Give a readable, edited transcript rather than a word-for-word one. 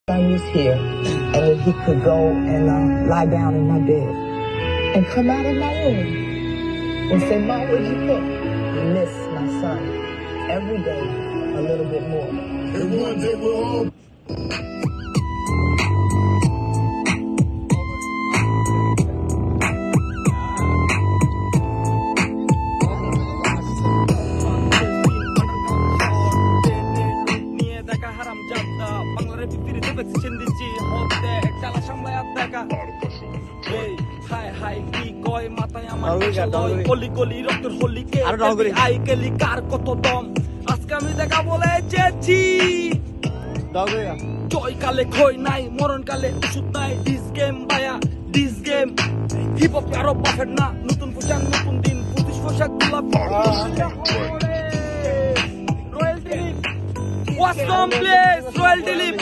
son was here and that he could go and lie down in my bed and come out of my room and say, Mom, where'd you go? We miss my son every day a little bit more. And one day we'll all... আজকে আমি দেখা বলে চেয়েছি জয়কালে খই নাই মরণকালে ওষুধ নাই dish game বায়া ডিস গেম হিপ হপ কারো বাফেট না নতুন পোশাক নতুন দিন 25 পোশাক গোলাপ রয়্যাল দিলীপ ওয়াটস কমপ্লেক্স রয়্যাল দিলীপ